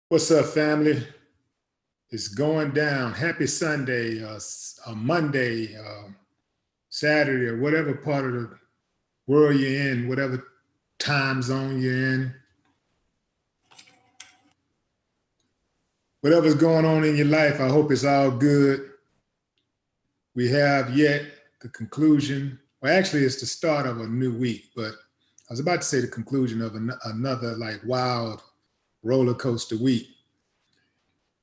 What's up, family? It's going down. Happy Sunday, Monday, Saturday, or whatever part of the world you're in, whatever time zone you're in. Whatever's going on in your life, I hope it's all good. We have yet the conclusion. Well, actually, it's the start of a new week, but I was about to say the conclusion of another like wild roller coaster week.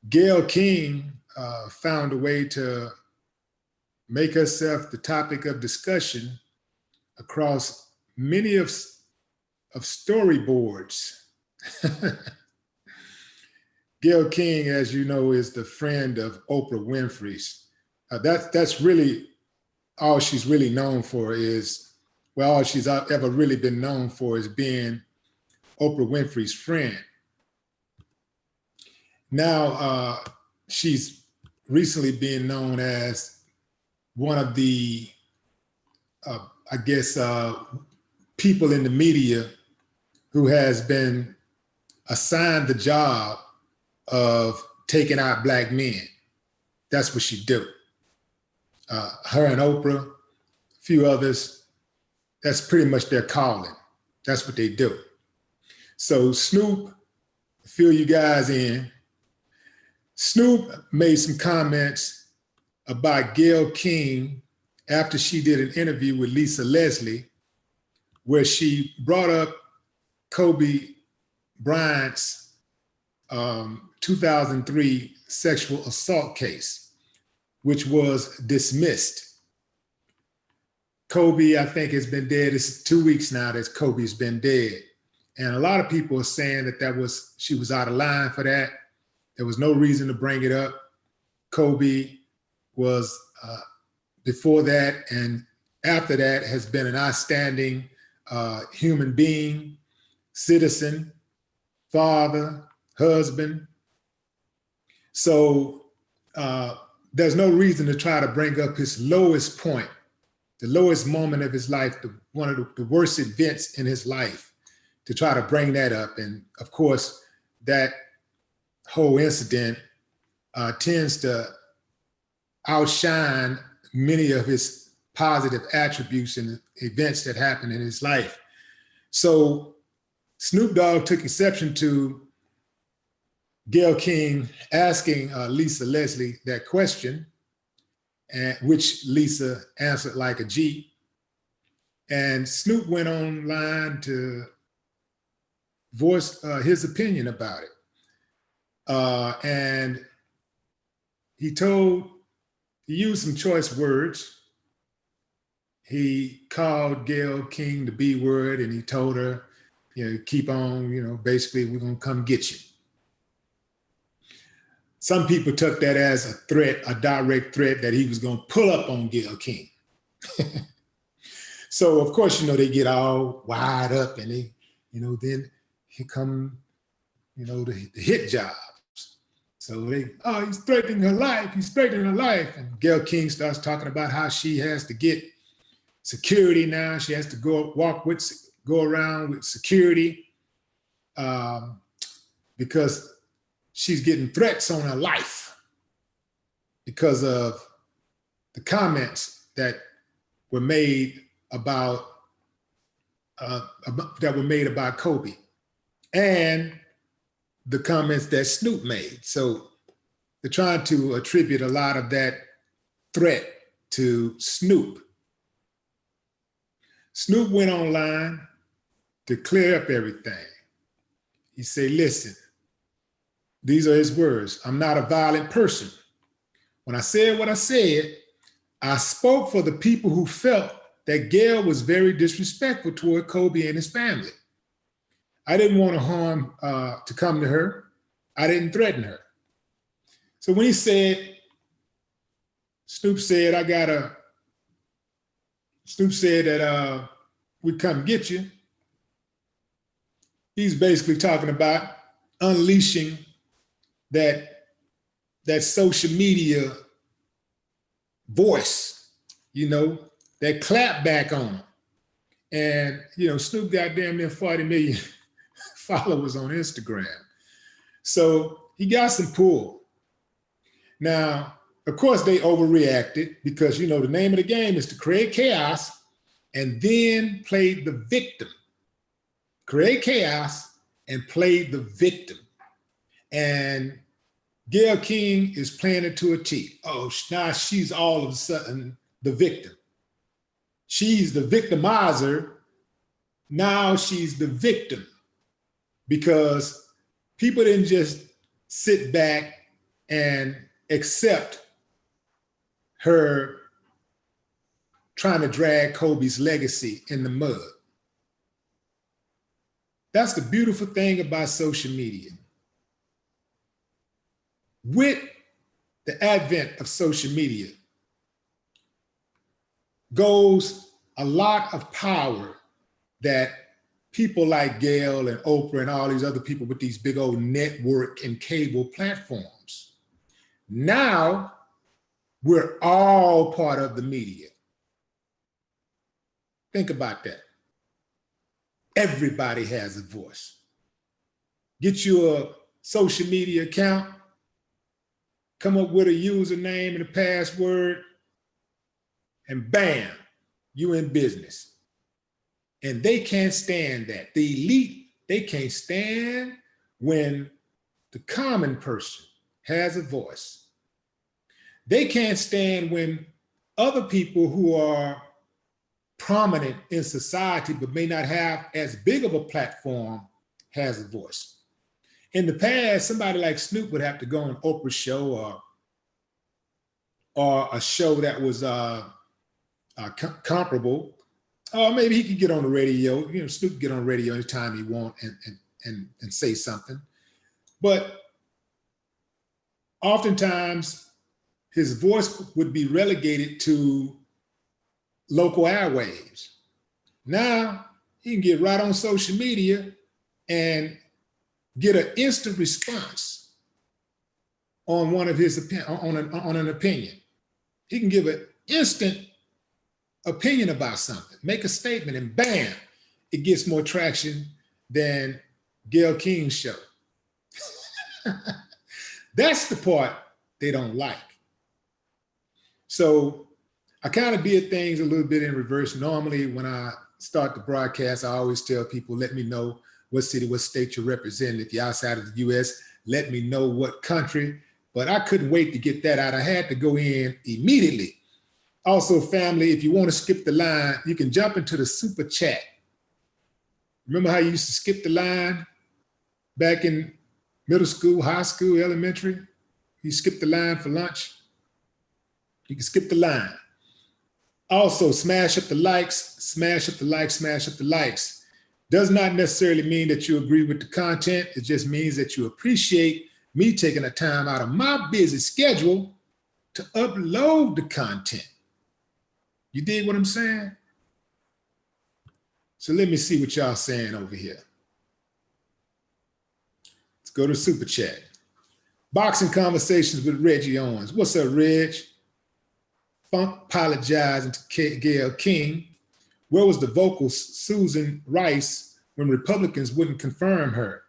Gayle King found a way to make herself the topic of discussion across many of storyboards. Gayle King, as you know, is the friend of Oprah Winfrey's. That's really all she's really known for is, well, all she's ever really been known for is being Oprah Winfrey's friend. Now, she's recently been known as one of the, people in the media who has been assigned the job of taking out Black men. That's what she do. Her and Oprah, a few others, that's pretty much their calling. That's what they do. So Snoop, fill you guys in. Snoop made some comments about Gayle King after she did an interview with Lisa Leslie, where she brought up Kobe Bryant's 2003 sexual assault case, which was dismissed. Kobe, I think, has been dead. It's 2 weeks now that Kobe's been dead. And a lot of people are saying that she was out of line for that. There was no reason to bring it up. Kobe was, before that and after that, has been an outstanding human being, citizen, father, husband. So there's no reason to try to bring up his lowest point, the lowest moment of his life, one of the worst events in his life, to try to bring that up. And of course, that whole incident tends to outshine many of his positive attributes and events that happened in his life. So Snoop Dogg took exception to Gayle King asking Lisa Leslie that question, which Lisa answered like a G. And Snoop went online to voice his opinion about it. And he used some choice words. He called Gayle King the B word, and he told her, keep on, basically, we're gonna come get you. Some people took that as a threat, a direct threat that he was gonna pull up on Gayle King. So of course, they get all wired up and they, then here come, the hit jobs. So he's threatening her life, he's threatening her life. And Gayle King starts talking about how she has to get security now. She has to go around with security because she's getting threats on her life because of the comments that were made about Kobe and the comments that Snoop made. So they're trying to attribute a lot of that threat to Snoop. Snoop went online to clear up everything. He said, listen, these are his words. I'm not a violent person. When I said what I said, I spoke for the people who felt that Gayle was very disrespectful toward Kobe and his family. I didn't want harm to come to her. I didn't threaten her. So when he said, Snoop said that we'd come get you, he's basically talking about unleashing that social media voice, that clap back on him. And, Snoop got damn near 40 million followers on Instagram. So he got some pull. Now, of course, they overreacted because, you know, the name of the game is to create chaos and then play the victim. Create chaos and play the victim. And Gayle King is playing it to a T. Oh, now she's all of a sudden the victim. She's the victimizer. Now she's the victim because people didn't just sit back and accept her trying to drag Kobe's legacy in the mud. That's the beautiful thing about social media. With the advent of social media goes a lot of power that people like Gayle and Oprah and all these other people with these big old network and cable platforms. Now we're all part of the media. Think about that. Everybody has a voice. Get you a social media account, come up with a username and a password, and bam, you in business. And they can't stand that. The elite, they can't stand when the common person has a voice. They can't stand when other people who are prominent in society but may not have as big of a platform has a voice. In the past, somebody like Snoop would have to go on Oprah's show or a show that was comparable. Or maybe he could get on the radio. You know, Snoop could get on the radio anytime he wants and say something. But oftentimes his voice would be relegated to local airwaves. Now he can get right on social media and get an instant response on one of his on an opinion. He can give an instant opinion about something, make a statement, and bam, it gets more traction than Gayle King's show. That's the part they don't like. So I kind of did things a little bit in reverse. Normally, when I start the broadcast, I always tell people, let me know what city, what state you're representing. If you're outside of the US, let me know what country. But I couldn't wait to get that out. I had to go in immediately. Also, family, if you want to skip the line, you can jump into the super chat. Remember how you used to skip the line back in middle school, high school, elementary? You skip the line for lunch. You can skip the line. Also, smash up the likes, smash up the likes, smash up the likes. Does not necessarily mean that you agree with the content. It just means that you appreciate me taking the time out of my busy schedule to upload the content. You dig what I'm saying? So let me see what y'all saying over here. Let's go to Super Chat. Boxing Conversations with Reggie Owens. What's up, Reg? Funk apologizing to Gayle King. Where was the vocal Susan Rice when Republicans wouldn't confirm her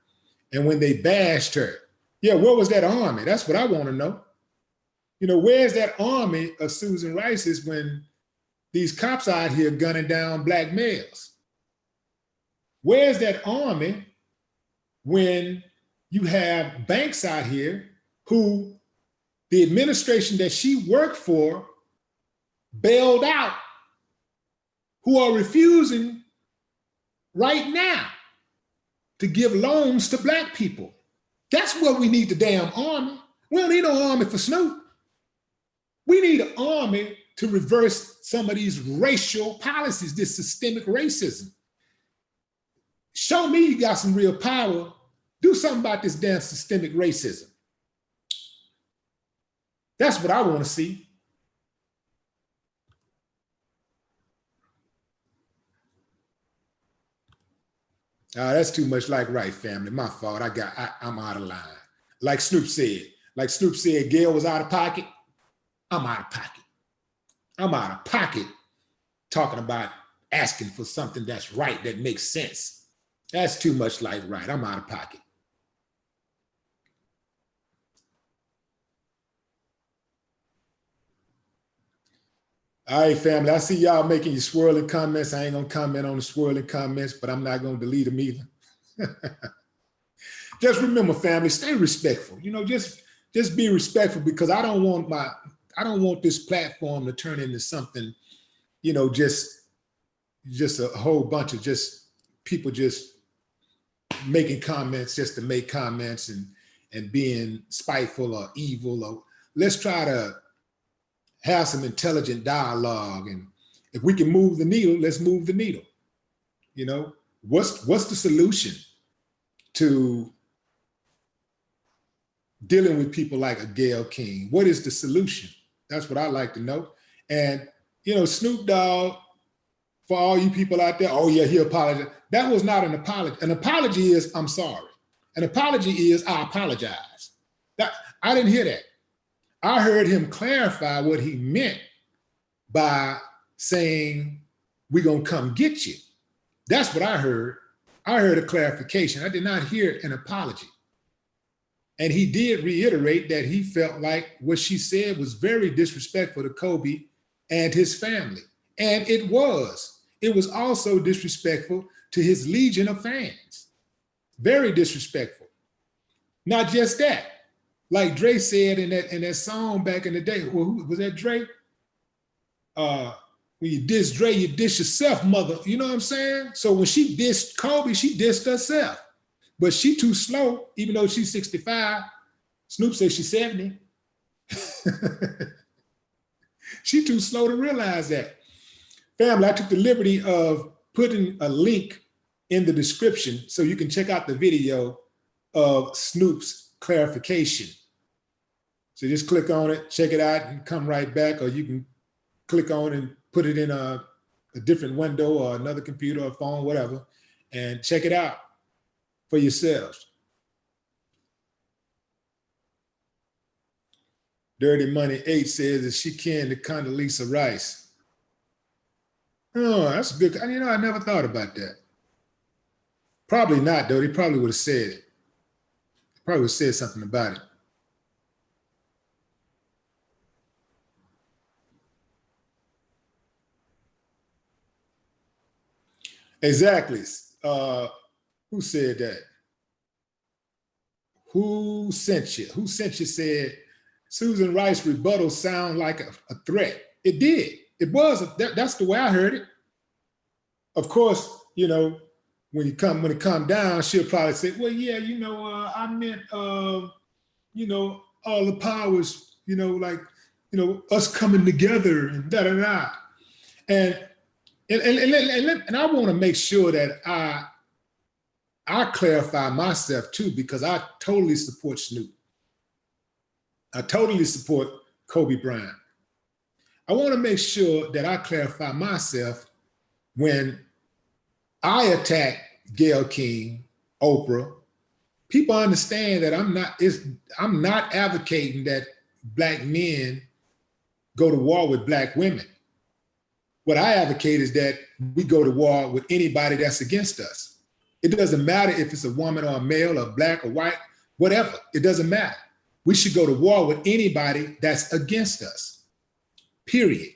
and when they bashed her? Yeah, where was that army? That's what I want to know. You know, where's that army of Susan Rice's when these cops out here gunning down black males? Where's that army when you have banks out here who the administration that she worked for bailed out, who are refusing right now to give loans to black people? That's what we need, the damn army. We don't need no army for Snoop. We need an army to reverse some of these racial policies, this systemic racism. Show me you got some real power. Do something about this damn systemic racism. That's what I want to see. That's too much like right, family. My fault. I'm out of line. Like Snoop said, Gayle was out of pocket. I'm out of pocket. I'm out of pocket talking about asking for something that's right, that makes sense. That's too much like right. I'm out of pocket. All right, family. I see y'all making your swirling comments. I ain't gonna comment on the swirling comments, but I'm not gonna delete them either. Just remember, family, stay respectful. You know, just be respectful, because I don't want this platform to turn into something, you know, just a whole bunch of just people just making comments just to make comments and being spiteful or evil. Or let's try to have some intelligent dialogue, and if we can move the needle, let's move the needle. You know, what's the solution to dealing with people like a Gayle King? What is the solution? That's what I like to know. And you know, Snoop Dogg, for all you people out there, oh yeah, he apologized. That was not an apology. An apology is I'm sorry. An apology is I apologize. I didn't hear that. I heard him clarify what he meant by saying, we're gonna come get you. That's what I heard. I heard a clarification. I did not hear an apology. And he did reiterate that he felt like what she said was very disrespectful to Kobe and his family. And it was. It was also disrespectful to his legion of fans. Very disrespectful. Not just that. Like Dre said in that song back in the day, well, who was that, Dre? When you diss Dre, you diss yourself, mother. You know what I'm saying? So when she dissed Kobe, she dissed herself. But she too slow, even though she's 65. Snoop says she's 70. She too slow to realize that. Family, I took the liberty of putting a link in the description so you can check out the video of Snoop's clarification. So just click on it, check it out, and come right back, or you can click on and put it in a different window or another computer or phone, whatever, and check it out for yourselves. Dirty Money 8 says that she can to Condoleezza Rice. Oh, that's good. You know, I never thought about that. Probably not, though. They probably would have said it. Probably would have said something about it. Exactly. Who said that? Who sent you? Who sent you said Susan Rice rebuttal sound like a threat? It did. It was. That's the way I heard it. Of course, you know, when it come down, she'll probably say, well, yeah, you know, I meant, you know, all the powers, you know, like, you know, us coming together and da-da-da. And I want to make sure that I clarify myself too, because I totally support Snoop. I totally support Kobe Bryant. I want to make sure that I clarify myself when I attack Gayle King, Oprah. People understand that I'm not advocating that Black men go to war with Black women. What I advocate is that we go to war with anybody that's against us. It doesn't matter if it's a woman or a male or Black or white, whatever. It doesn't matter. We should go to war with anybody that's against us, period.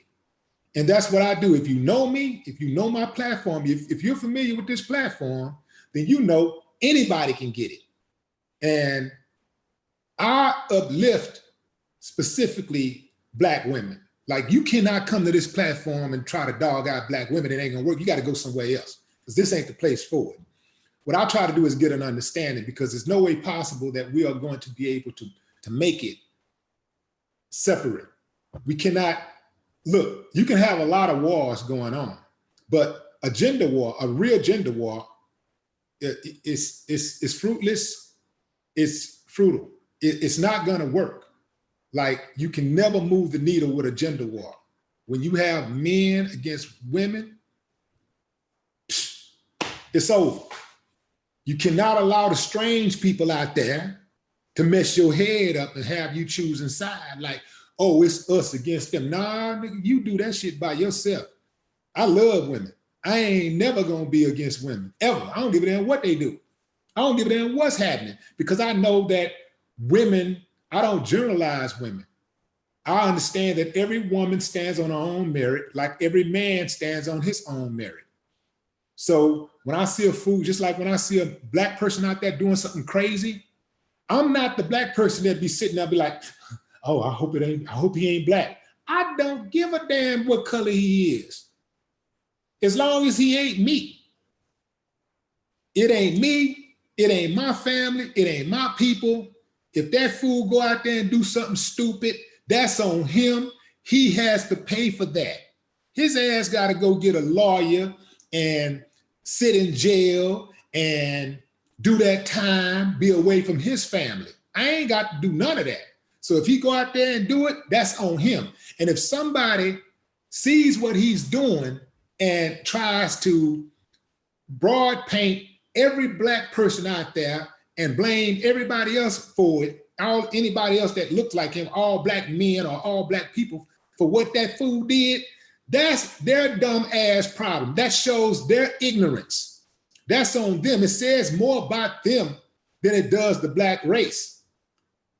And that's what I do. If you know me, if you know my platform, if you're familiar with this platform, then you know anybody can get it. And I uplift specifically Black women. Like, you cannot come to this platform and try to dog out Black women. It ain't gonna work. You gotta go somewhere else, because this ain't the place for it. What I try to do is get an understanding, because there's no way possible that we are going to be able to make it separate. We cannot, look, you can have a lot of wars going on, but a gender war, a real gender war, it's fruitless, it's futile. It's not gonna work. Like, you can never move the needle with a gender war. When you have men against women, it's over. You cannot allow the strange people out there to mess your head up and have you choosing side. Like, oh, it's us against them. Nah, nigga, you do that shit by yourself. I love women. I ain't never gonna be against women, ever. I don't give a damn what they do. I don't give a damn what's happening, because I know that women, I don't generalize women. I understand that every woman stands on her own merit, like every man stands on his own merit. So when I see a fool, just like when I see a black person out there doing something crazy, I'm not the black person that be sitting there and be like, oh, I hope he ain't black. I don't give a damn what color he is. As long as he ain't me. It ain't me, it ain't my family, it ain't my people. If that fool go out there and do something stupid, that's on him. He has to pay for that. His ass got to go get a lawyer and sit in jail and do that time, be away from his family. I ain't got to do none of that. So if he go out there and do it, that's on him. And if somebody sees what he's doing and tries to broad paint every black person out there and blame everybody else for it, anybody else that looks like him, all black men or all black people, for what that fool did, that's their dumb ass problem. That shows their ignorance. That's on them. It says more about them than it does the black race.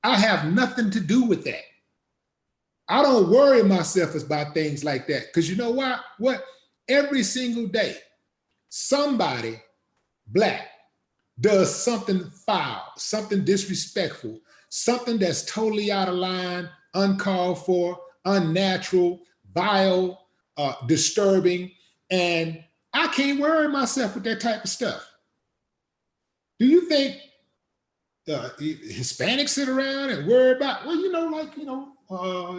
I have nothing to do with that. I don't worry myself about things like that, because you know what? Every single day, somebody black does something foul, something disrespectful, something that's totally out of line, uncalled for, unnatural, vile, disturbing, and I can't worry myself with that type of stuff. Do you think Hispanics sit around and worry about, well,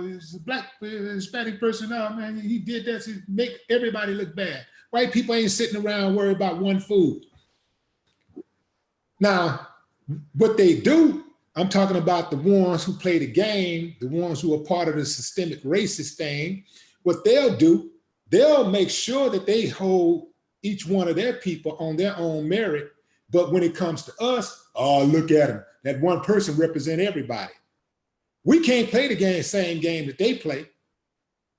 it's a black Hispanic person now, man, he did that to make everybody look bad. White people ain't sitting around worried about one food. Now, what they do, I'm talking about the ones who play the game, the ones who are part of the systemic racist thing. What they'll do, they'll make sure that they hold each one of their people on their own merit. But when it comes to us, oh, look at them. That one person represents everybody. We can't play the same game that they play.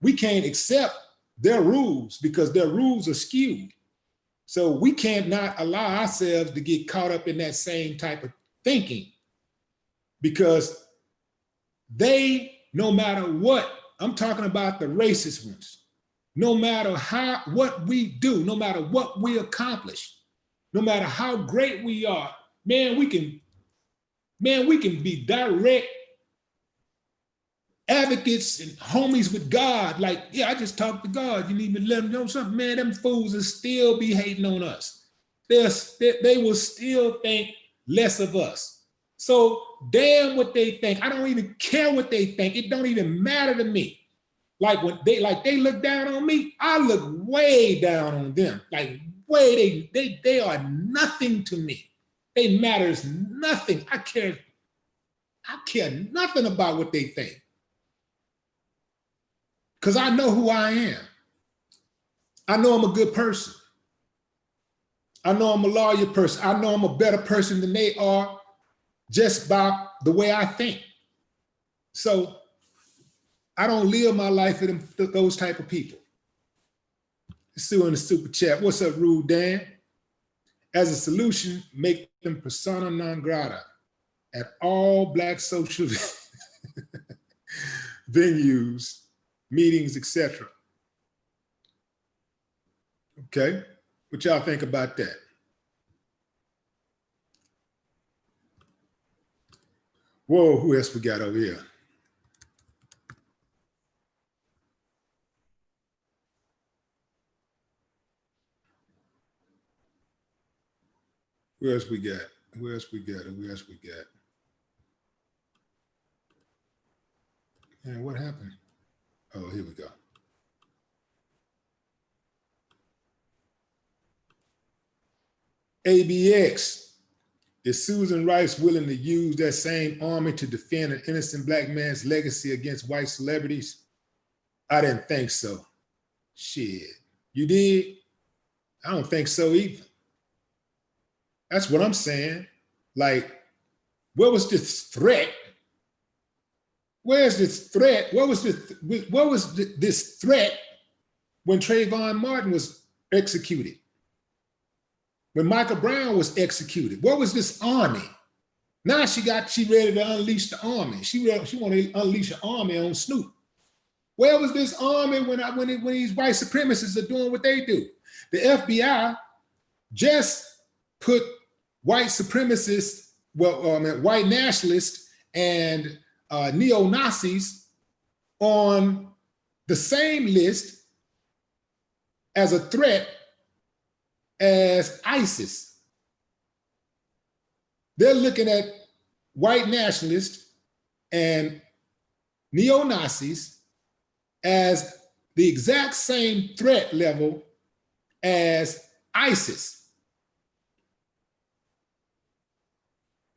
We can't accept their rules because their rules are skewed. So we can't not allow ourselves to get caught up in that same type of thinking, because they, no matter what, I'm talking about the racist ones, no matter what we do, no matter what we accomplish, no matter how great we are, man, we can be direct advocates and homies with God. Like, yeah, I just talked to God. You need me to let them know something? Man, them fools will still be hating on us. They will still think less of us. So damn what they think. I don't even care what they think. It don't even matter to me. Like when they look down on me, I look way down on them. Like way, they are nothing to me. They matters nothing. I care nothing about what they think. Because I know who I am. I know I'm a good person. I know I'm a loyal person. I know I'm a better person than they are just by the way I think. So I don't live my life with those type of people. Let's see in the super chat. What's up, Rude Dan? As a solution, make them persona non grata at all Black social venues, meetings, etc. Okay, what y'all think about that? Whoa, who else we got over here? Who else we got? Who else we got? Who else we got? And what happened? Oh, here we go. ABX. Is Susan Rice willing to use that same army to defend an innocent Black man's legacy against white celebrities? I didn't think so. Shit. You did? I don't think so either. That's what I'm saying. Like, what was this threat? Where's this threat? What was this threat when Trayvon Martin was executed? When Michael Brown was executed? What was this army? Now she ready to unleash the army. She want to unleash an army on Snoop. Where was this army when these white supremacists are doing what they do? The FBI just put white supremacists, white nationalists and neo-Nazis on the same list as a threat as ISIS. They're looking at white nationalists and neo-Nazis as the exact same threat level as ISIS.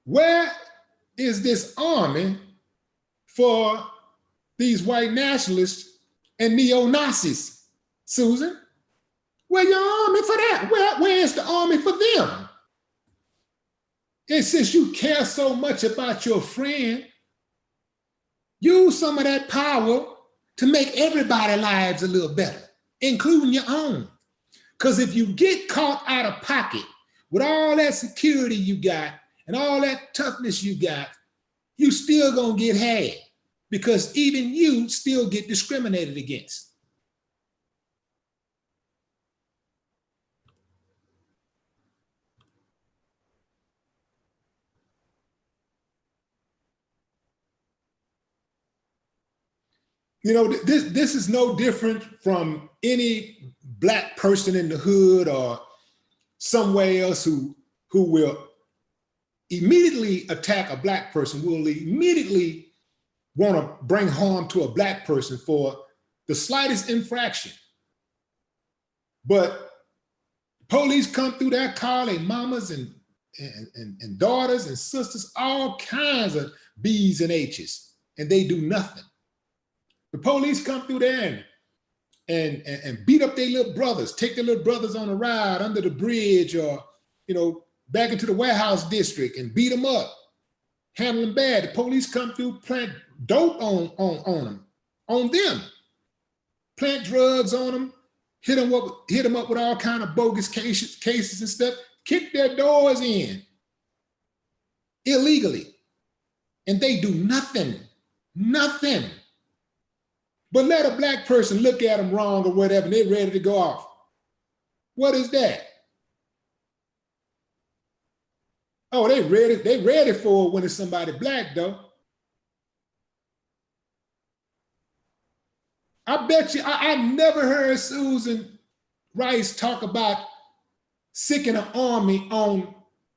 Where is this army for these white nationalists and neo-Nazis, Susan? Where's your army for that? Where is the army for them? And since you care so much about your friend, use some of that power to make everybody's lives a little better, including your own. Because if you get caught out of pocket with all that security you got and all that toughness you got, you still gonna get had, because even you still get discriminated against. You know, this is no different from any black person in the hood or somewhere else who will immediately attack a black person, will immediately want to bring harm to a black person for the slightest infraction. But police come through that car, they mamas and daughters and sisters, all kinds of B's and H's, and they do nothing. The police come through there and beat up their little brothers, take their little brothers on a ride under the bridge or, you know, back into the warehouse district and beat them up, handle them bad. The police come through, plant dope on them, plant drugs on them, hit them up with all kind of bogus cases and stuff, kick their doors in illegally, and they do nothing. But let a black person look at them wrong or whatever, and they're ready to go off. What is that? Oh, they ready for it when it's somebody black, though. I bet you, I never heard Susan Rice talk about sicking an army on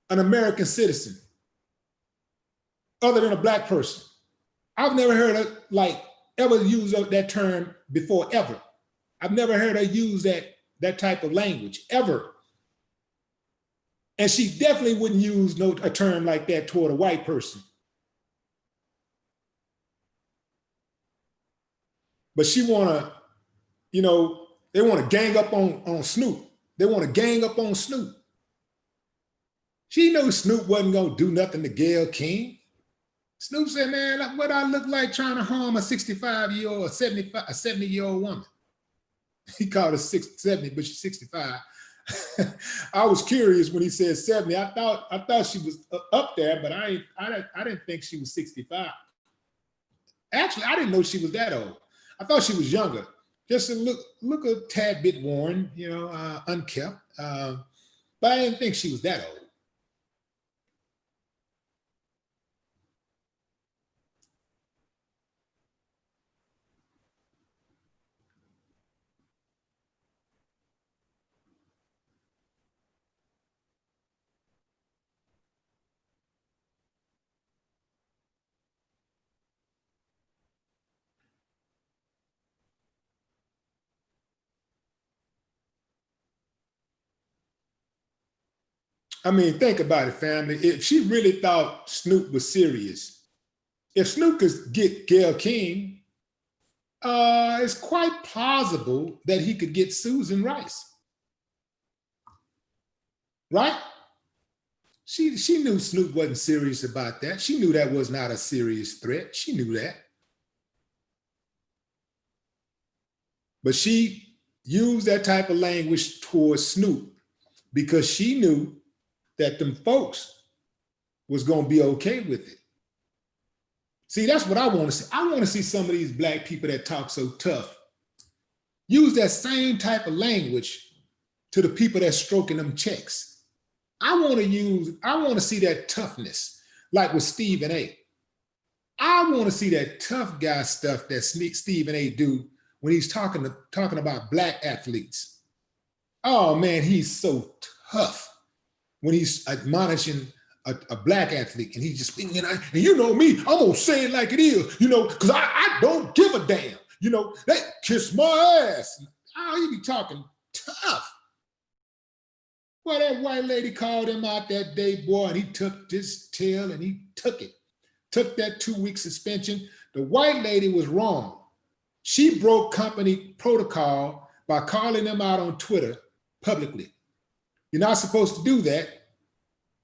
an American citizen other than a black person. I've never heard her ever use that term before, ever. I've never heard her use that type of language, ever. And she definitely wouldn't use a term like that toward a white person. But she wanna, they wanna gang up on Snoop. They wanna gang up on Snoop. She knew Snoop wasn't gonna do nothing to Gayle King. Snoop said, man, what I look like trying to harm a 65-year-old, a 70-year-old woman. He called her 70, but she's 65. I was curious when he said 70. I thought she was up there, but I didn't think she was 65. Actually, I didn't know she was that old. I thought she was younger. Just look a tad bit worn, unkept. But I didn't think she was that old. I mean, think about it, family. If she really thought Snoop was serious, if Snoop could get Gayle King, it's quite plausible that he could get Susan Rice. Right? She knew Snoop wasn't serious about that. She knew that was not a serious threat. She knew that. But she used that type of language towards Snoop because she knew that them folks was going to be okay with it. See, that's what I want to see. I want to see some of these black people that talk so tough use that same type of language to the people that's stroking them checks. I want to see that toughness, like with Stephen A. I want to see that tough guy stuff that Stephen A. do when he's talking about black athletes. Oh man, he's so tough when he's admonishing a black athlete, and he's just, and you know me, I'm gonna say it like it is, because I don't give a damn, they kiss my ass. Oh, he be talking tough. Well, that white lady called him out that day, boy, and he took this tail and he took it. Took that 2-week suspension. The white lady was wrong. She broke company protocol by calling them out on Twitter publicly. You're not supposed to do that.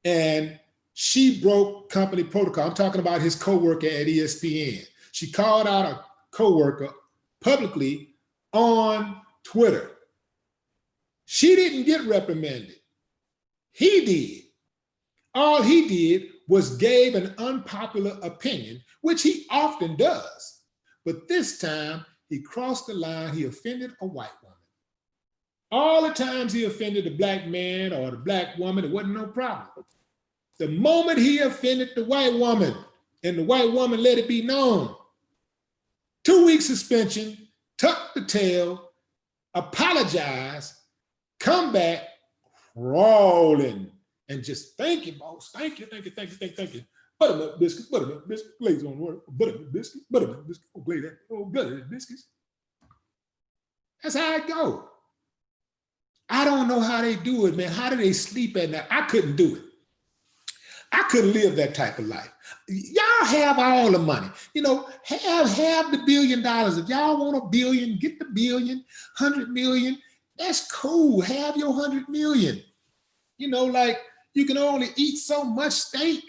And she broke company protocol. I'm talking about his coworker at ESPN. She called out a coworker publicly on Twitter. She didn't get reprimanded. He did. All he did was gave an unpopular opinion, which he often does. But this time, he crossed the line. He offended a white woman. All the times he offended the black man or the black woman, it wasn't no problem. The moment he offended the white woman, and the white woman let it be known, 2-week suspension, tuck the tail, apologize, come back, crawling, and just thank you, boss. Thank you. Buttermilk biscuits, glaze on word, buttermilk biscuits, oh, glaze that, oh, buttermilk biscuits. That's how it go. I don't know how they do it, man. How do they sleep at night? I couldn't do it. I couldn't live that type of life. Y'all have all the money, have the $1 billion. If y'all want $1 billion, get the $1 billion, 100 million. That's cool. Have your 100 million. Like you can only eat so much steak.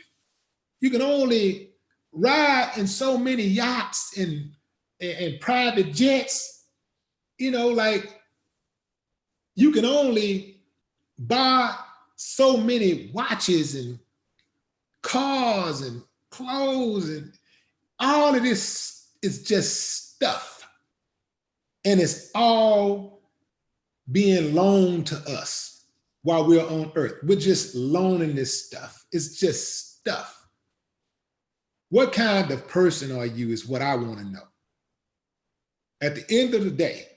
You can only ride in so many yachts and private jets. Like you can only buy so many watches and cars and clothes, and all of this is just stuff. And it's all being loaned to us while we're on earth. We're just loaning this stuff. It's just stuff. What kind of person are you is what I want to know. At the end of the day,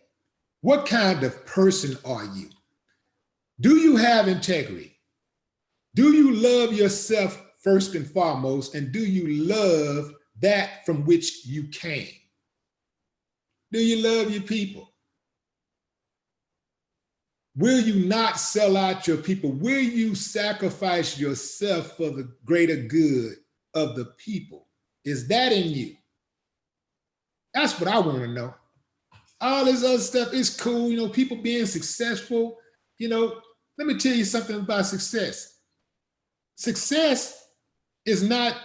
what kind of person are you? Do you have integrity? Do you love yourself first and foremost, and do you love that from which you came? Do you love your people? Will you not sell out your people? Will you sacrifice yourself for the greater good of the people? Is that in you? That's what I want to know. All this other stuff is cool, people being successful. Let me tell you something about success. Success is not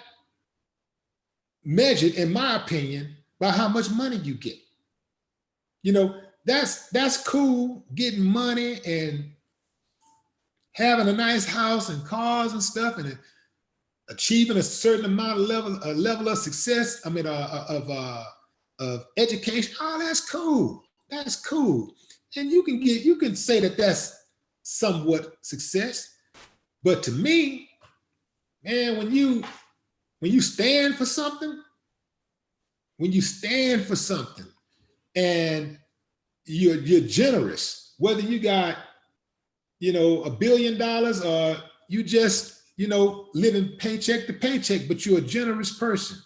measured, in my opinion, by how much money you get. That's cool, getting money and having a nice house and cars and stuff, and achieving a certain amount of level of success. Of education. Oh, that's cool. That's cool. And you can say that that's somewhat success. But to me, man, when you stand for something, and you're generous, whether you got, $1 billion or you just, living paycheck to paycheck, but you're a generous person.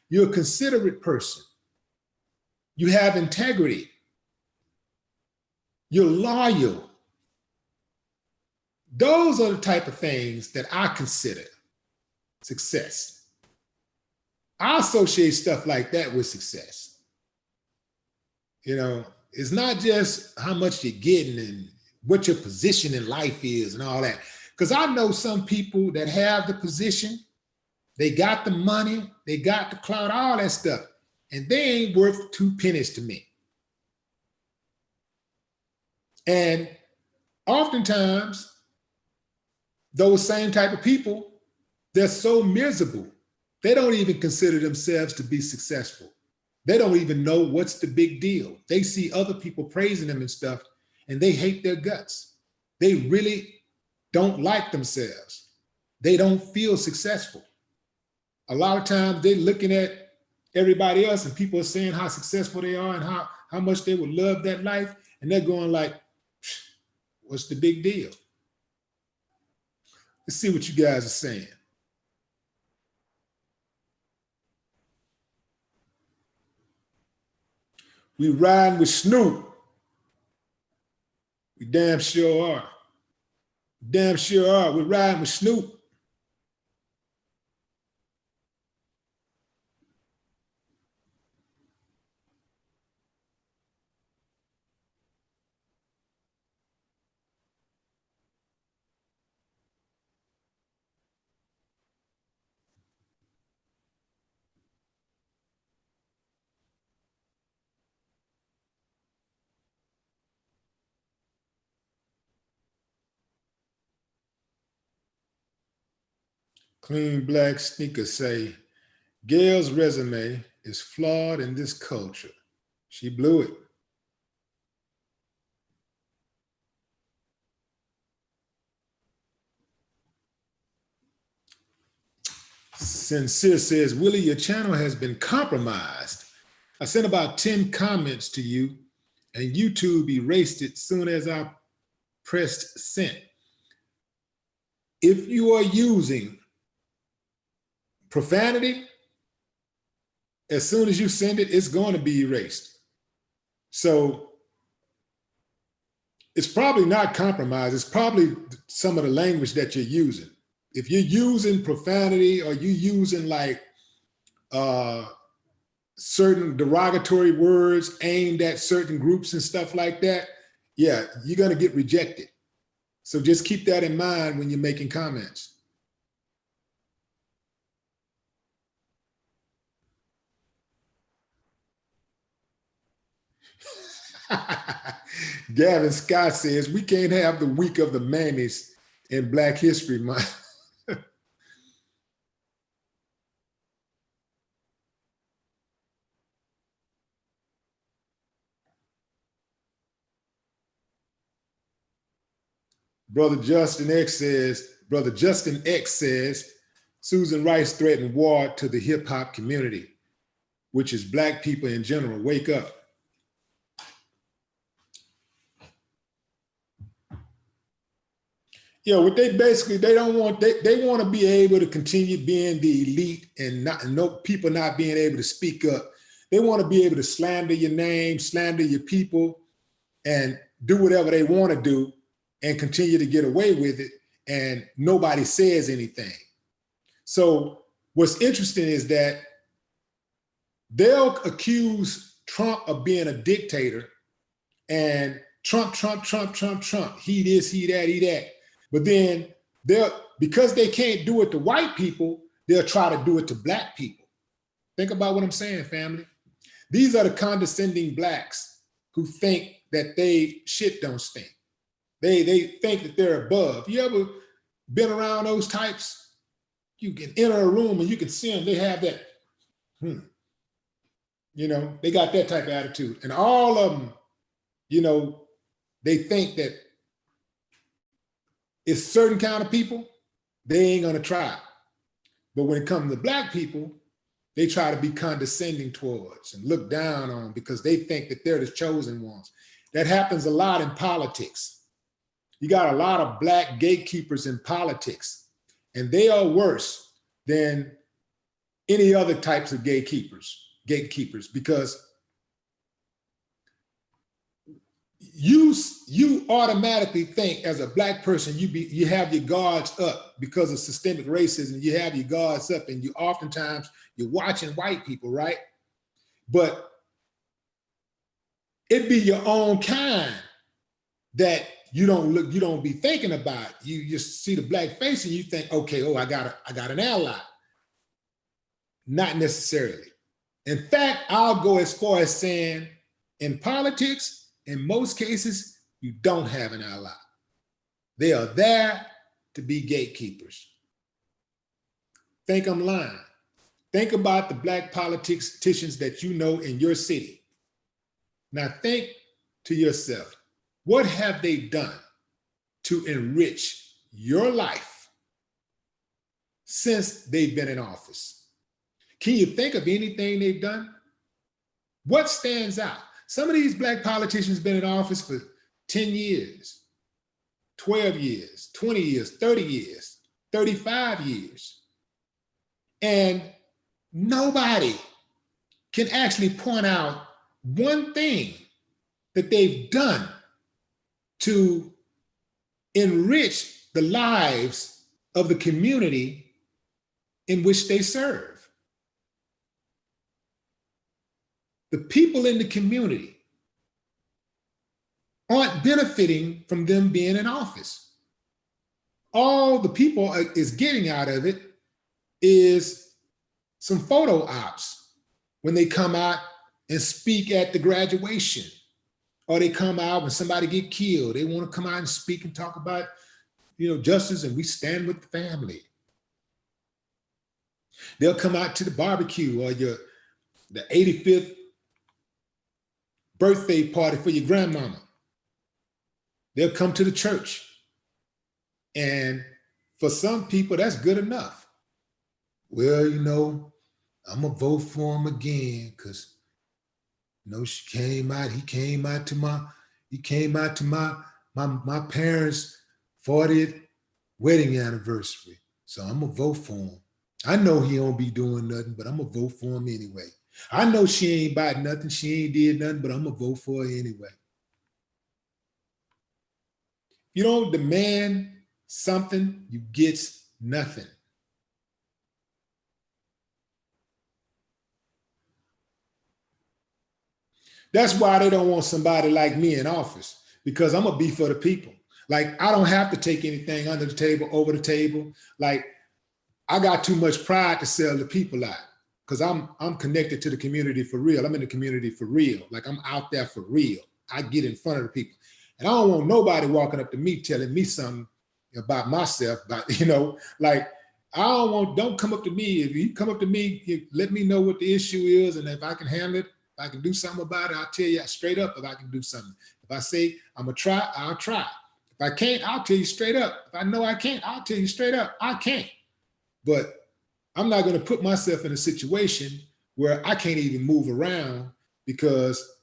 You're a considerate person. You have integrity. You're loyal. Those are the type of things that I consider success. I associate stuff like that with success. It's not just how much you're getting and what your position in life is and all that. Because I know some people that have the position, they got the money, they got the clout, all that stuff, and they ain't worth 2 pennies to me. And oftentimes, those same type of people, they're so miserable They don't even consider themselves to be successful. They don't even know what's the big deal. They see other people praising them and stuff, and they hate their guts. They really don't like themselves. They don't feel successful. A lot of times they're looking at everybody else and people are saying how successful they are and how much they would love that life. And they're going like, what's the big deal? Let's see what you guys are saying. We riding with Snoop. We damn sure are. Damn sure are. We're riding with Snoop. Clean Black Sneakers say, Gayle's resume is flawed in this culture. She blew it. Sincere says, Willie, your channel has been compromised. I sent about 10 comments to you and YouTube erased it soon as I pressed send. If you are using profanity, as soon as you send it, it's going to be erased. So it's probably not compromised. It's probably some of the language that you're using. If you're using profanity or you're using like certain derogatory words aimed at certain groups and stuff like that, yeah, you're going to get rejected. So just keep that in mind when you're making comments. Gavin Scott says, we can't have the week of the mammies in Black History Month. Brother Justin X says, Susan Rice threatened war to the hip hop community, which is Black people in general. Wake up. Yeah, what they basically, they want to be able to continue being the elite and no people not being able to speak up. They want to be able to slander your name, slander your people, and do whatever they want to do and continue to get away with it, and nobody says anything. So what's interesting is that they'll accuse Trump of being a dictator and Trump, he this, he that, he that. But then because they can't do it to white people, they'll try to do it to Black people. Think about what I'm saying, family. These are the condescending Blacks who think that they shit don't stink. They think that they're above. You ever been around those types? You can enter a room and you can see them. They have that, you know, they got that type of attitude. And all of them, you know, they think that it's certain kind of people, they ain't gonna try. But when it comes to Black people, they try to be condescending towards and look down on because they think that they're the chosen ones. That happens a lot in politics. You got a lot of Black gatekeepers in politics, and they are worse than any other types of gatekeepers, because you automatically think as a Black person, you have your guards up because of systemic racism. You have your guards up, and you oftentimes you're watching white people, right? But it be your own kind that you don't be thinking about. You just see the Black face and you think, okay, oh, I got an ally. Not necessarily. In fact, I'll go as far as saying in politics, in most cases, you don't have an ally. They are there to be gatekeepers. Think I'm lying. Think about the black politicians that you know in your city. Now think to yourself, what have they done to enrich your life since they've been in office? Can you think of anything they've done? What stands out? Some of these black politicians been in office for 10 years, 12 years, 20 years, 30 years, 35 years. And nobody can actually point out one thing that they've done to enrich the lives of the community in which they serve. The people in the community aren't benefiting from them being in office. All the people is getting out of it is some photo ops when they come out and speak at the graduation, or they come out when somebody get killed. They want to come out and speak and talk about, justice, and we stand with the family. They'll come out to the barbecue or the 85th birthday party for your grandmama. They'll come to the church. And for some people, that's good enough. Well, I'm gonna vote for him again because he came out to my parents' 40th wedding anniversary. So I'm gonna vote for him. I know he don't be doing nothing, but I'm gonna vote for him anyway. I know she ain't bought nothing, she ain't did nothing, but I'm gonna vote for her anyway. You don't demand something, you get nothing. That's why they don't want somebody like me in office, because I'm gonna be for the people. Like, I don't have to take anything under the table, over the table. Like, I got too much pride to sell the people out, because I'm connected to the community for real. I'm in the community for real. Like, I'm out there for real. I get in front of the people. And I don't want nobody walking up to me telling me something about myself, like, don't come up to me. If you come up to me, let me know what the issue is, and if I can handle it, if I can do something about it, I'll tell you straight up if I can do something. If I say I'm gonna try, I'll try. If I can't, I'll tell you straight up. If I know I can't, I'll tell you straight up, I can't. But I'm not gonna put myself in a situation where I can't even move around because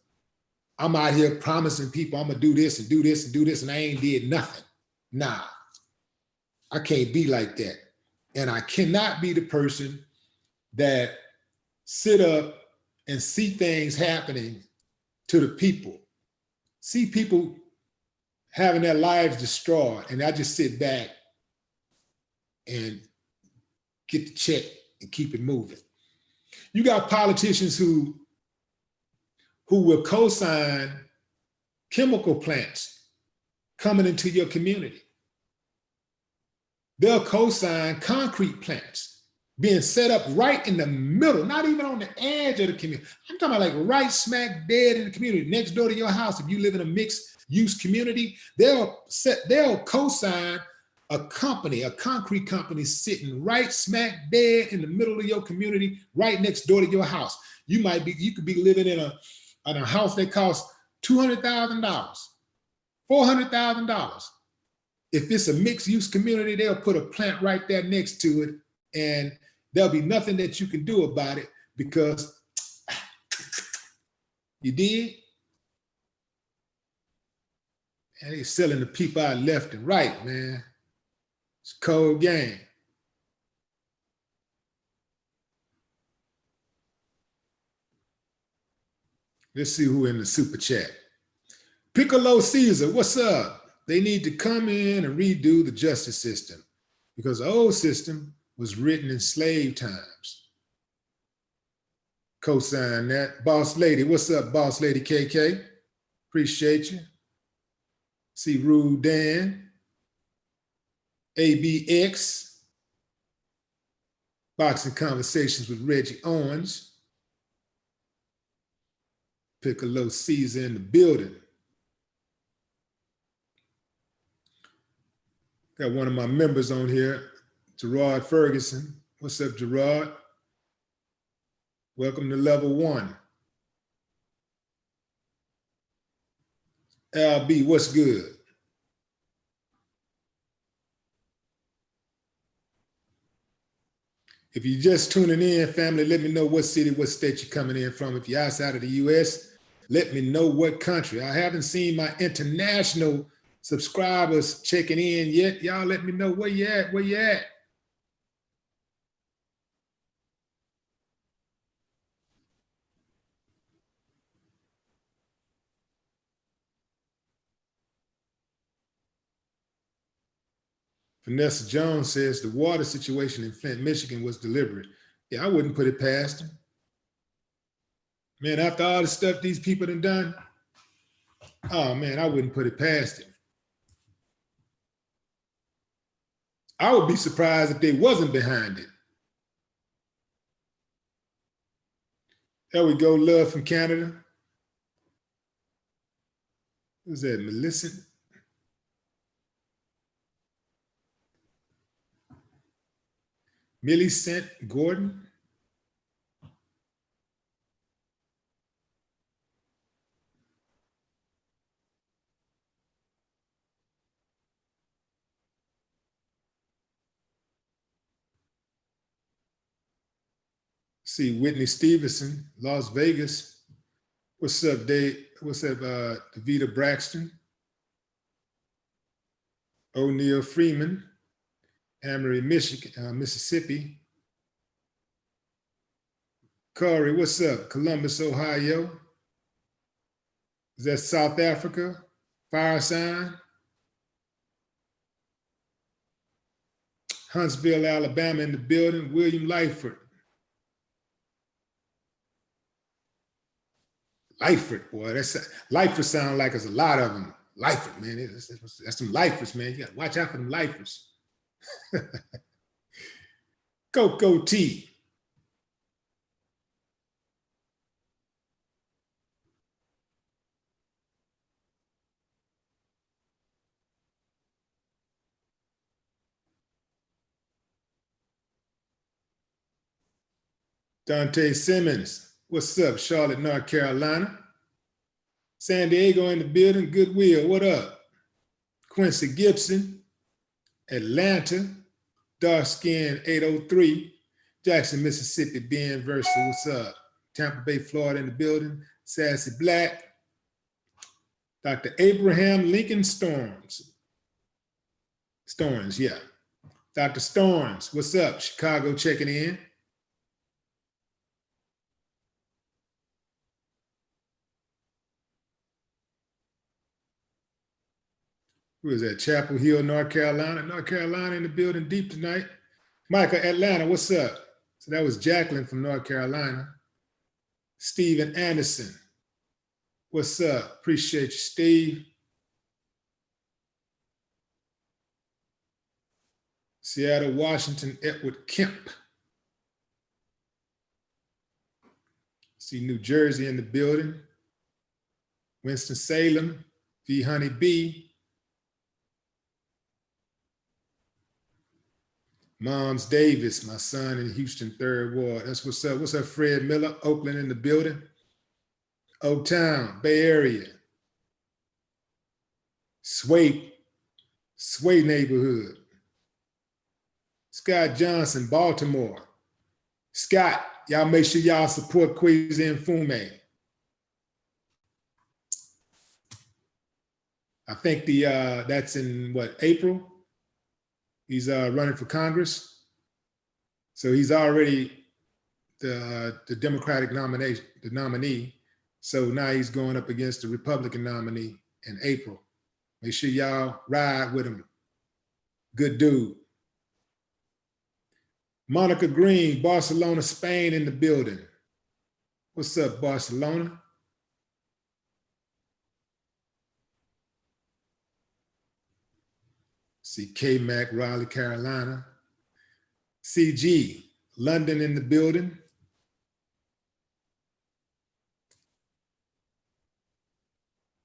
I'm out here promising people I'm gonna do this and do this and do this, and I ain't did nothing. Nah, I can't be like that. And I cannot be the person that sit up and see things happening to the people, see people having their lives destroyed, and I just sit back and get the check and keep it moving. You got politicians who will co-sign chemical plants coming into your community. They'll co-sign concrete plants being set up right in the middle, not even on the edge of the community. I'm talking about like right smack dead in the community, next door to your house. If you live in a mixed use community, they'll co-sign a company, a concrete company sitting right smack dead in the middle of your community, right next door to your house. You could be living in a house that costs $200,000, $400,000. If it's a mixed use community, they'll put a plant right there next to it, and there'll be nothing that you can do about it because you did. And they're selling the people out left and right, man. It's a cold game. Let's see who in the super chat. Piccolo Caesar, what's up? They need to come in and redo the justice system because the old system was written in slave times. Co-sign that. Boss Lady, what's up, Boss Lady KK? Appreciate you. See Rude Dan, ABX, Boxing Conversations with Reggie Owens, Piccolo Caesar in the building. Got one of my members on here, Gerard Ferguson. What's up, Gerard? Welcome to level 1. LB, what's good? If you're just tuning in, family, let me know what city, what state you're coming in from. If you're outside of the U.S., let me know what country. I haven't seen my international subscribers checking in yet. Y'all let me know where you at, where you at. Vanessa Jones says the water situation in Flint, Michigan was deliberate. Yeah, I wouldn't put it past them. Man, after all the stuff these people done, oh man, I wouldn't put it past them. I would be surprised if they wasn't behind it. There we go, love from Canada. Who's that, Melissa? Millicent Gordon. See Whitney Stevenson, Las Vegas. What's up, Dave? What's up, Davita Braxton? O'Neill Freeman, Amory, Michigan, Mississippi. Corey, what's up? Columbus, Ohio. Is that South Africa? Fire sign. Huntsville, Alabama in the building. William Lightford. Lightford, boy, Lightford sound like there's a lot of them. Lightford, man, that's some Lightfords, man. You gotta watch out for them Lightfords. Coco T. Dante Simmons, what's up? Charlotte, North Carolina. San Diego in the building. Goodwill, what up? Quincy Gibson, Atlanta, dark skin 803. Jackson, Mississippi, Ben Versa, what's up? Tampa Bay, Florida in the building. Sassy Black. Dr. Abraham Lincoln Storms, yeah. Dr. Storms, what's up? Chicago checking in. Who is that? Chapel Hill, North Carolina. North Carolina in the building deep tonight. Michael, Atlanta, what's up? So that was Jacqueline from North Carolina. Stephen Anderson, what's up? Appreciate you, Steve. Seattle, Washington, Edward Kemp. See New Jersey in the building. Winston-Salem, V. Honey B. Moms Davis, my son in Houston, 3rd Ward. That's what's up. What's up, Fred Miller? Oakland in the building. Oak Town, Bay Area. Sway neighborhood. Scott Johnson, Baltimore. Scott, y'all make sure y'all support Kwesi Mfume. I think that's in what, April? He's running for Congress. So he's already the Democratic nominee. So now he's going up against the Republican nominee in April. Make sure y'all ride with him. Good dude. Monica Green, Barcelona, Spain in the building. What's up, Barcelona? See K-Mac, Raleigh, Carolina. CG, London in the building.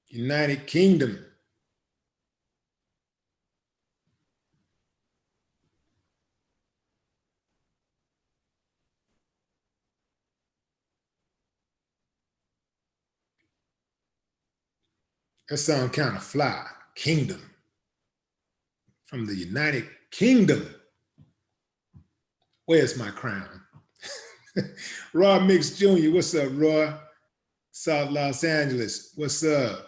United Kingdom. That sound kind of fly. Kingdom. From the United Kingdom. Where's my crown? Roy Mix Jr., what's up, Roy? South Los Angeles, what's up?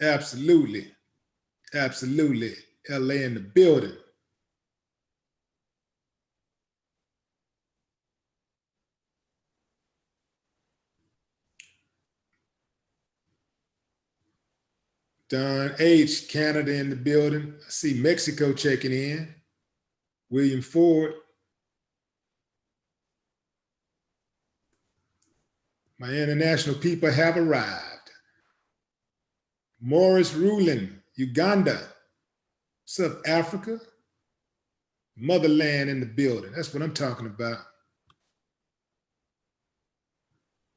Absolutely. Absolutely. LA in the building. Don H., Canada in the building. I see Mexico checking in. William Ford. My international people have arrived. Morris Rulin, Uganda. What's up, Africa? Motherland in the building. That's what I'm talking about.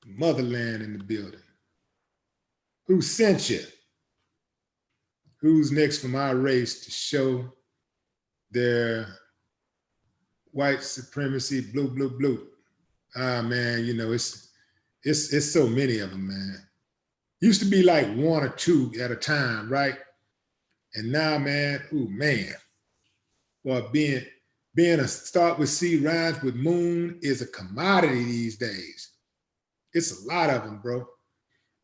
Motherland in the building. Who sent you? Who's next from our race to show their white supremacy? Blue, blue, blue. Ah, man, you know, it's so many of them, man. Used to be like one or two at a time, right? And now, man, ooh, man. Well, being a start with C, rhymes with moon is a commodity these days. It's a lot of them, bro.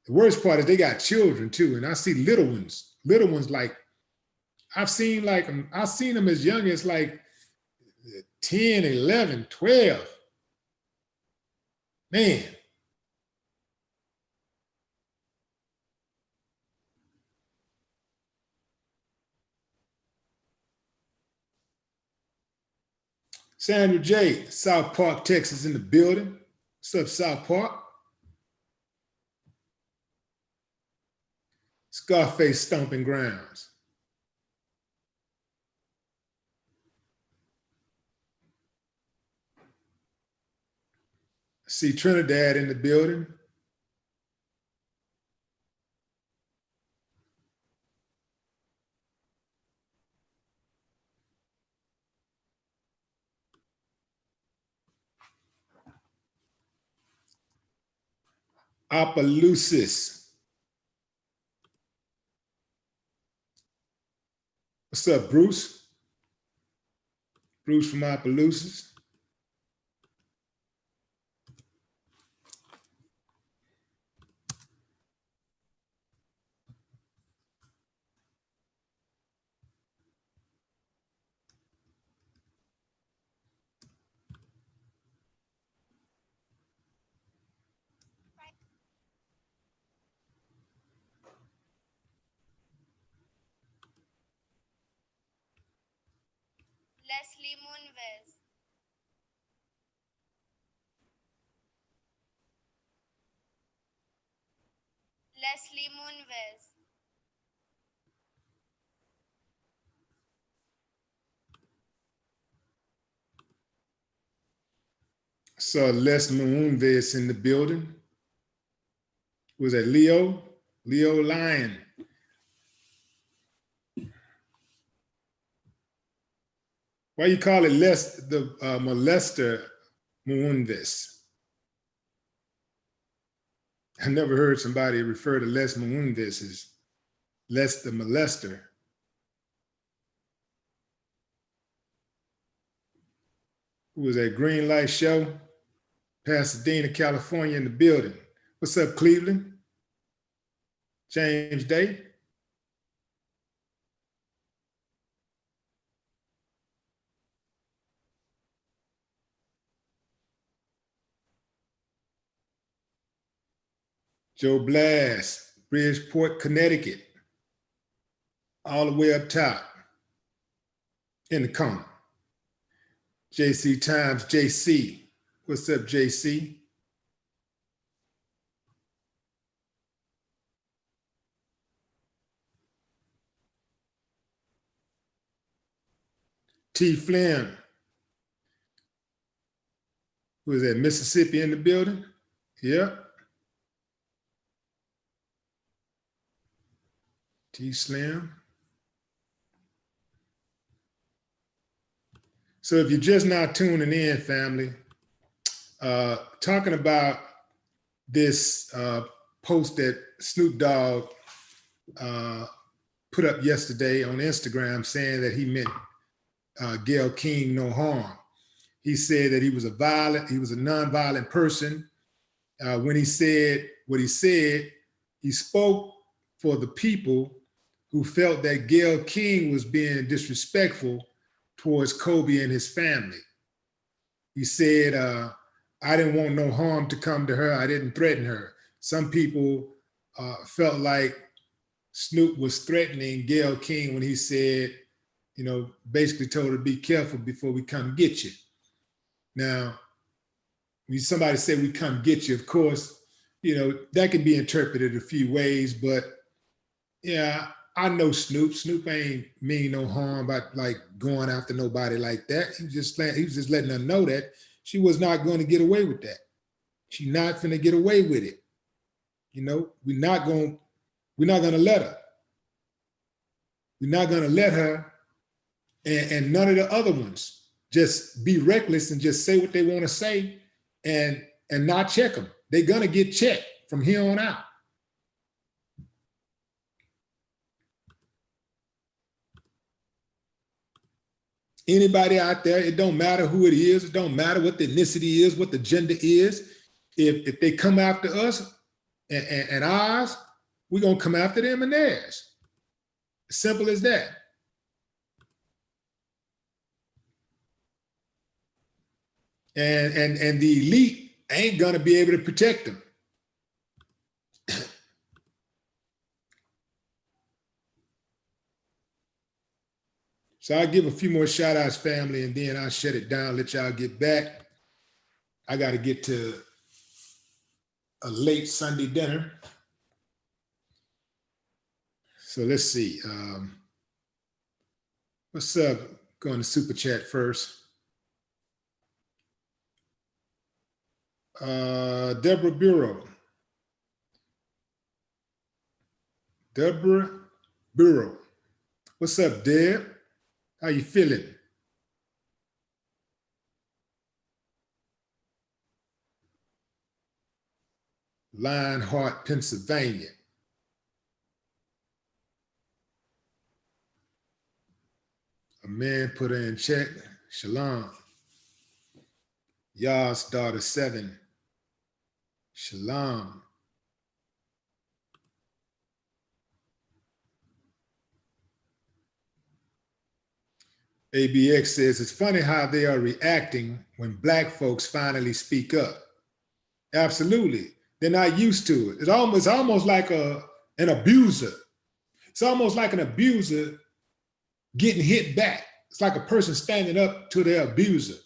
The worst part is they got children too, and I see little ones like I've seen them as young as like 10, 11, 12. Man. Sandra J., South Park, Texas in the building. What's up, South Park? Scarface Stomping Grounds. See Trinidad in the building. Opelousas. What's up, Bruce? Bruce from Opelousas. Leslie Moonves. Leslie Moonves. Saw Les Moonves in the building. Was that Leo? Leo Lyon. Why you call it the molester Moonves? I never heard somebody refer to Les Moonves as Les the molester. Who was that Green Light Show? Pasadena, California in the building. What's up, Cleveland? James Day. Joe Blast, Bridgeport, Connecticut. All the way up top in the corner. JC Times, JC. What's up, JC? T. Flynn. Who is that? Mississippi in the building? Yep. T. Slim. So if you're just now tuning in, family, talking about this post that Snoop Dogg put up yesterday on Instagram saying that he meant Gayle King no harm. He said that he was a nonviolent person. When he said what he said, he spoke for the people who felt that Gayle King was being disrespectful towards Kobe and his family. He said, I didn't want no harm to come to her. I didn't threaten her. Some people felt like Snoop was threatening Gayle King when he said, basically told her to be careful before we come get you. Now, when somebody say we come get you, of course, that can be interpreted a few ways, but yeah, I know Snoop. Snoop ain't mean no harm about like going after nobody like that. He was just letting her know that she was not going to get away with that. She's not finna get away with it. We're not gonna let her. We're not gonna let her and none of the other ones just be reckless and just say what they want to say and not check them. They're gonna get checked from here on out. Anybody out there, it don't matter who it is, it don't matter what the ethnicity is, what the gender is. If they come after us and ours, we're gonna come after them and theirs. Simple as that. And the elite ain't gonna be able to protect them. So I'll give a few more shout outs, family, and then I'll shut it down, let y'all get back. I got to get to a late Sunday dinner. So let's see. What's up? Going to Super Chat first. Deborah Bureau. Deborah Bureau. What's up, Deb? How you feeling? Lionheart, Pennsylvania. A man put her in check. Shalom. Yah's daughter 7. Shalom. ABX says, it's funny how they are reacting when Black folks finally speak up. Absolutely. They're not used to it. It's almost like an abuser. It's almost like an abuser getting hit back. It's like a person standing up to their abuser.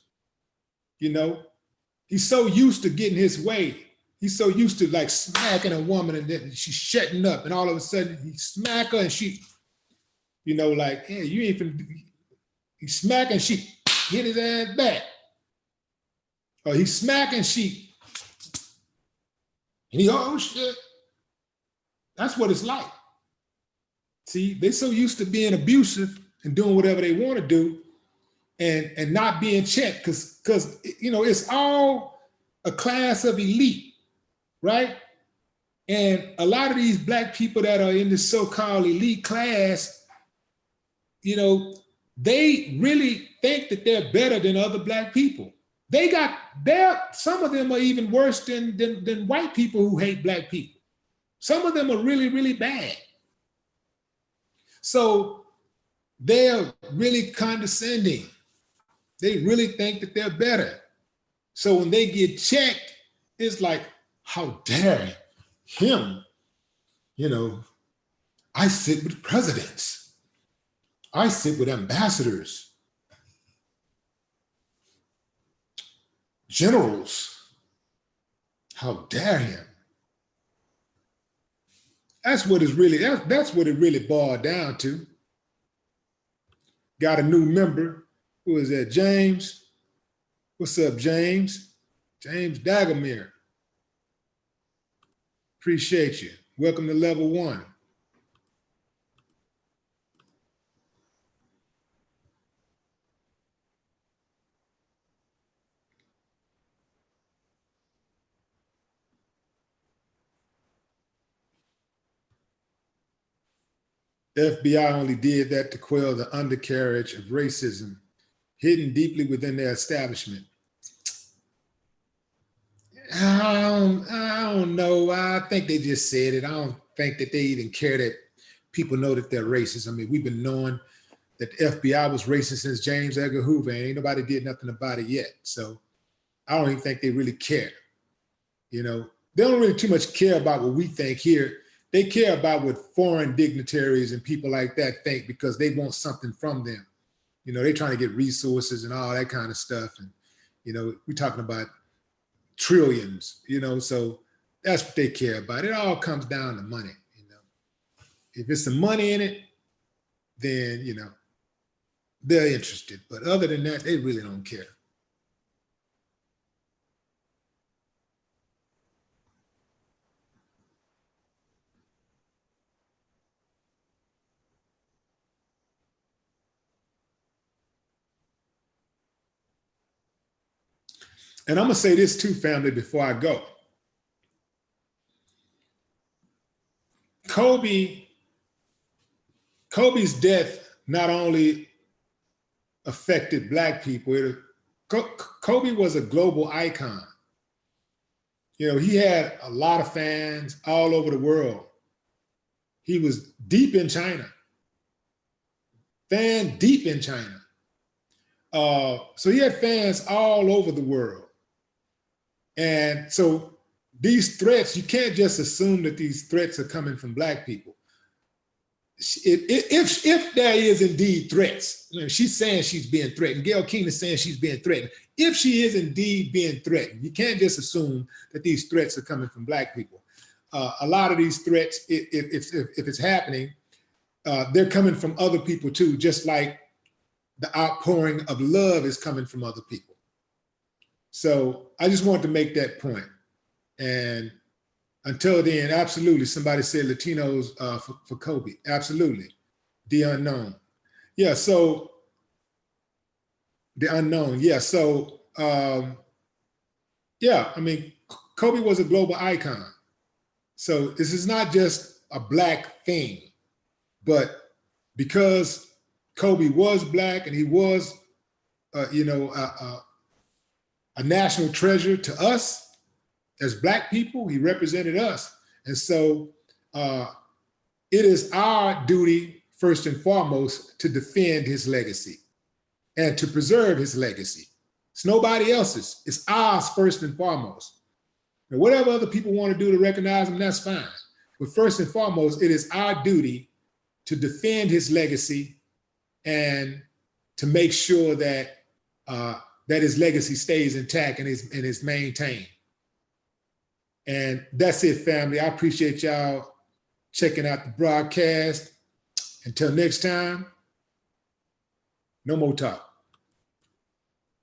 He's so used to getting his way. He's so used to like smacking a woman and then she's shutting up and all of a sudden he smack her and she, like, hey, you ain't finna, he smack and she hit his ass back. Or he smack and she, and he, oh shit. That's what it's like. See, they're so used to being abusive and doing whatever they want to do and not being checked because it's all a class of elite, right? And a lot of these Black people that are in this so-called elite class, they really think that they're better than other Black people. Some of them are even worse than white people who hate Black people. Some of them are really, really bad. So they're really condescending. They really think that they're better. So when they get checked, it's like, how dare him? I sit with presidents. I sit with ambassadors, generals. How dare him? That's what it really boiled down to. Got a new member. Who is that? James. What's up, James? James Dagomir. Appreciate you. Welcome to level 1. FBI only did that to quell the undercarriage of racism hidden deeply within their establishment. I don't know. I think they just said it. I don't think that they even care that people know that they're racist. I mean, we've been knowing that the FBI was racist since James Edgar Hoover, and ain't nobody did nothing about it yet. So I don't even think they really care. You know, they don't really too much care about what we think here. They care about what foreign dignitaries and people like that think because they want something from them. You know, they're trying to get resources and all that kind of stuff. And, you know, we're talking about trillions, you know, so that's what they care about. It all comes down to money, you know. If it's some money in it, then, you know, they're interested. But other than that, they really don't care. And I'm gonna say this too, family, before I go. Kobe's death not only affected Black people, Kobe was a global icon. You know, he had a lot of fans all over the world. He was deep in China, deep in China. So he had fans all over the world. And so these threats, you can't just assume that these threats are coming from Black people. If there is indeed threats, you know, she's saying she's being threatened. Gayle King is saying she's being threatened. If she is indeed being threatened, you can't just assume that these threats are coming from Black people. A lot of these threats, if it's happening, they're coming from other people too, just like the outpouring of love is coming from other people. So I just wanted to make that point. And until then, absolutely, somebody said Latinos for Kobe. Absolutely. The unknown. Yeah, so the unknown. Yeah, so yeah, I mean, Kobe was a global icon. So this is not just a Black thing, but because Kobe was Black and he was, you know, a national treasure to us as Black people, he represented us. And so it is our duty, first and foremost, to defend his legacy and to preserve his legacy. It's nobody else's. It's ours first and foremost. And whatever other people want to do to recognize him, that's fine. But first and foremost, it is our duty to defend his legacy and to make sure that that his legacy stays intact and is maintained. And that's it, family. I appreciate y'all checking out the broadcast. Until next time, no more talk.